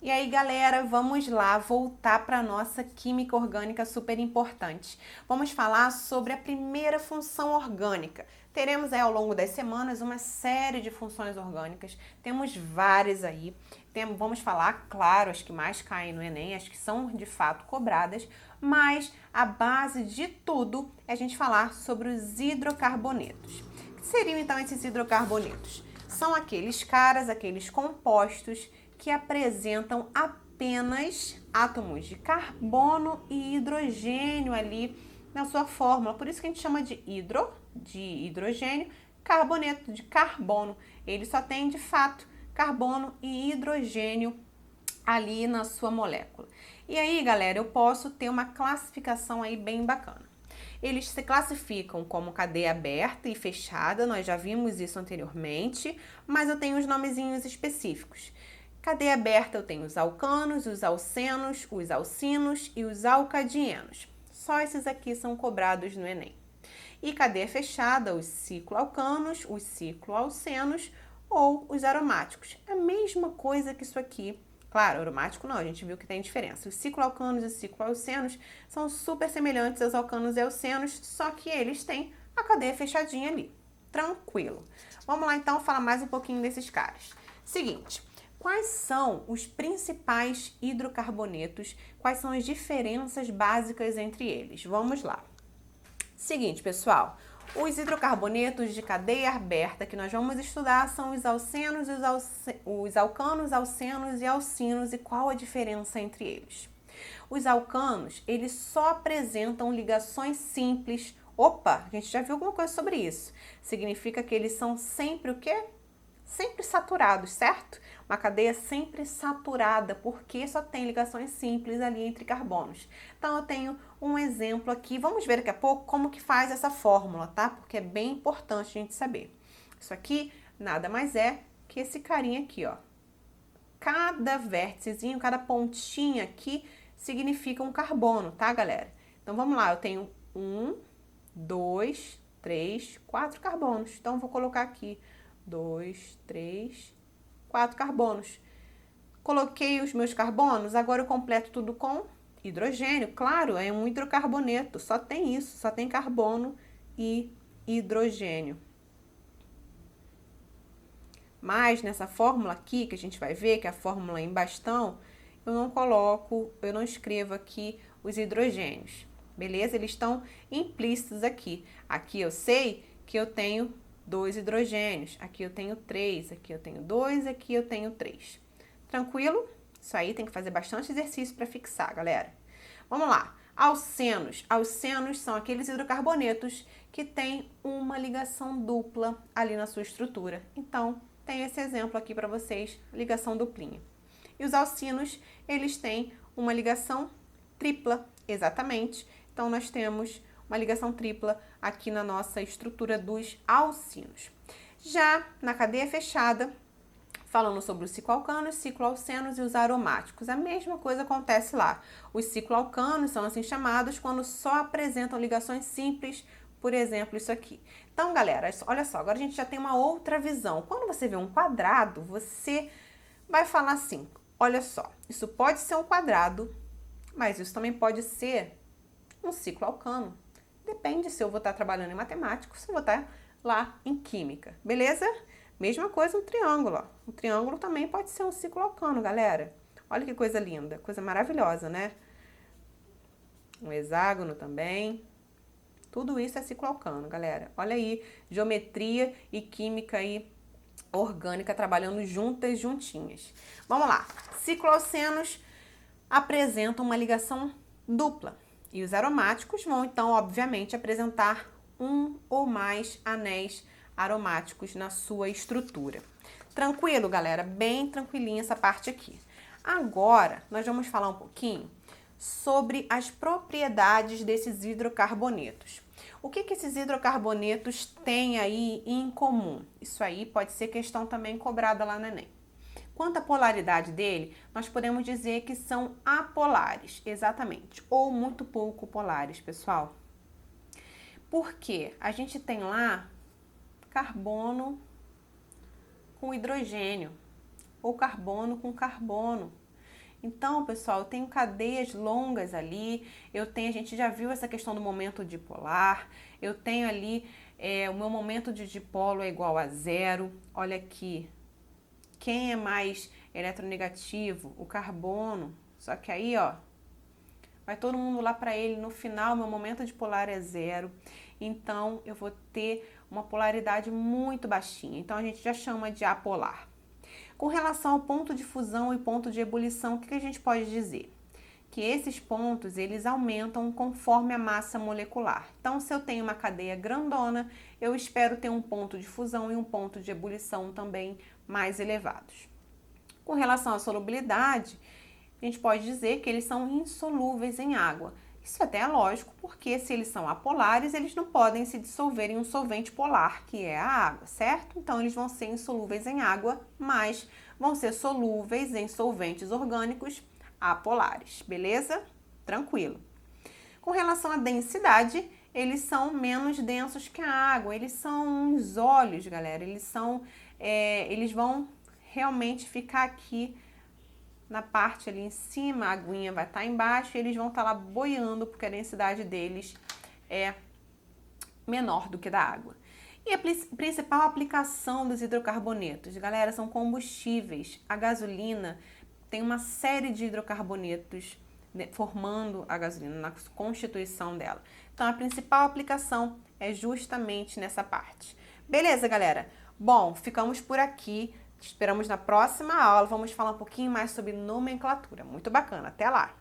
E aí, galera, vamos lá voltar para a nossa química orgânica super importante. Vamos falar sobre a primeira função orgânica. Teremos aí ao longo das semanas uma série de funções orgânicas, temos várias aí. Vamos falar, claro, as que mais caem no Enem, as que são de fato cobradas, mas a base de tudo é a gente falar sobre os hidrocarbonetos. O que seriam então esses hidrocarbonetos? São aqueles caras, aqueles compostos que apresentam apenas átomos de carbono e hidrogênio ali na sua fórmula. Por isso que a gente chama de hidrogênio, carboneto de carbono. Ele só tem, de fato, carbono e hidrogênio ali na sua molécula. E aí, galera, eu posso ter uma classificação aí bem bacana. Eles se classificam como cadeia aberta e fechada, nós já vimos isso anteriormente, mas eu tenho os nomezinhos específicos. Cadeia aberta eu tenho os alcanos, os alcenos, os alcinos e os alcadienos. Só esses aqui são cobrados no Enem. E cadeia fechada, os cicloalcanos, os cicloalcenos ou os aromáticos. A mesma coisa que isso aqui. Claro, aromático não, a gente viu que tem diferença. Os cicloalcanos e os cicloalcenos são super semelhantes aos alcanos e alcenos, só que eles têm a cadeia fechadinha ali. Tranquilo. Vamos lá então falar mais um pouquinho desses caras. Seguinte, quais são os principais hidrocarbonetos? Quais são as diferenças básicas entre eles? Vamos lá. Seguinte, pessoal, os hidrocarbonetos de cadeia aberta que nós vamos estudar são os alcenos, os alcanos, alcenos e alcinos. E qual a diferença entre eles? Os alcanos, eles só apresentam ligações simples. Opa, a gente já viu alguma coisa sobre isso. Significa que eles são sempre o quê? Sempre saturados, certo? Uma cadeia sempre saturada, porque só tem ligações simples ali entre carbonos. Então, eu tenho um exemplo aqui. Vamos ver daqui a pouco como que faz essa fórmula, tá? Porque é bem importante a gente saber. Isso aqui nada mais é que esse carinha aqui, ó. Cada vérticezinho, cada pontinha aqui significa um carbono, tá, galera? Então, vamos lá. Eu tenho 1, 2, 3, 4 carbonos. Então, vou colocar aqui 2, 3, 4 carbonos. Coloquei os meus carbonos, agora eu completo tudo com hidrogênio. Claro, é um hidrocarboneto, só tem isso, só tem carbono e hidrogênio. Mas nessa fórmula aqui, que a gente vai ver, que é a fórmula em bastão, eu não escrevo aqui os hidrogênios, beleza? Eles estão implícitos aqui. Aqui eu sei que eu tenho 2 hidrogênios, aqui eu tenho 3, aqui eu tenho 2, aqui eu tenho 3. Tranquilo? Isso aí tem que fazer bastante exercício para fixar, galera. Vamos lá. Alcenos. Alcenos são aqueles hidrocarbonetos que têm uma ligação dupla ali na sua estrutura. Então, tem esse exemplo aqui para vocês, ligação duplinha. E os alcinos, eles têm uma ligação tripla, exatamente. Então, nós temos uma ligação tripla aqui na nossa estrutura dos alcinos. Já na cadeia fechada, falando sobre os cicloalcanos, cicloalcenos e os aromáticos. A mesma coisa acontece lá. Os cicloalcanos são assim chamados quando só apresentam ligações simples, por exemplo, isso aqui. Então, galera, olha só, agora a gente já tem uma outra visão. Quando você vê um quadrado, você vai falar assim, olha só, isso pode ser um quadrado, mas isso também pode ser um cicloalcano. Depende se eu vou estar trabalhando em matemática ou se eu vou estar lá em química, beleza? Mesma coisa um triângulo, ó. O triângulo também pode ser um cicloalcano, galera. Olha que coisa linda, coisa maravilhosa, né? Um hexágono também. Tudo isso é cicloalcano, galera. Olha aí, geometria e química aí orgânica trabalhando juntas, juntinhas. Vamos lá. Cicloalcenos apresentam uma ligação dupla. E os aromáticos vão, então, obviamente, apresentar um ou mais anéis aromáticos na sua estrutura. Tranquilo, galera? Bem tranquilinha essa parte aqui. Agora, nós vamos falar um pouquinho sobre as propriedades desses hidrocarbonetos. O que esses hidrocarbonetos têm aí em comum? Isso aí pode ser questão também cobrada lá no Enem. Quanto à polaridade dele, nós podemos dizer que são apolares, exatamente, ou muito pouco polares, pessoal. Porque a gente tem lá carbono com hidrogênio, ou carbono com carbono. Então, pessoal, eu tenho cadeias longas ali, a gente já viu essa questão do momento dipolar, eu tenho ali, o meu momento de dipolo é igual a zero. Olha aqui, quem é mais eletronegativo? O carbono. Só que aí, ó, vai todo mundo lá para ele, no final meu momento dipolar é zero, então eu vou ter uma polaridade muito baixinha, então a gente já chama de apolar. Com relação ao ponto de fusão e ponto de ebulição, o que a gente pode dizer? Que esses pontos, eles aumentam conforme a massa molecular. Então, se eu tenho uma cadeia grandona, eu espero ter um ponto de fusão e um ponto de ebulição também mais elevados. Com relação à solubilidade, a gente pode dizer que eles são insolúveis em água. Isso até é lógico, porque se eles são apolares, eles não podem se dissolver em um solvente polar, que é a água, certo? Então, eles vão ser insolúveis em água, mas vão ser solúveis em solventes orgânicos apolares, beleza? Tranquilo. Com relação à densidade, eles são menos densos que a água, eles são uns óleos, galera, eles vão realmente ficar aqui na parte ali em cima, a aguinha vai estar embaixo e eles vão estar lá boiando, porque a densidade deles é menor do que da água. E a principal aplicação dos hidrocarbonetos, galera, são combustíveis. A gasolina tem uma série de hidrocarbonetos formando a gasolina, na constituição dela. Então, a principal aplicação é justamente nessa parte. Beleza, galera? Bom, ficamos por aqui. Te esperamos na próxima aula. Vamos falar um pouquinho mais sobre nomenclatura. Muito bacana. Até lá!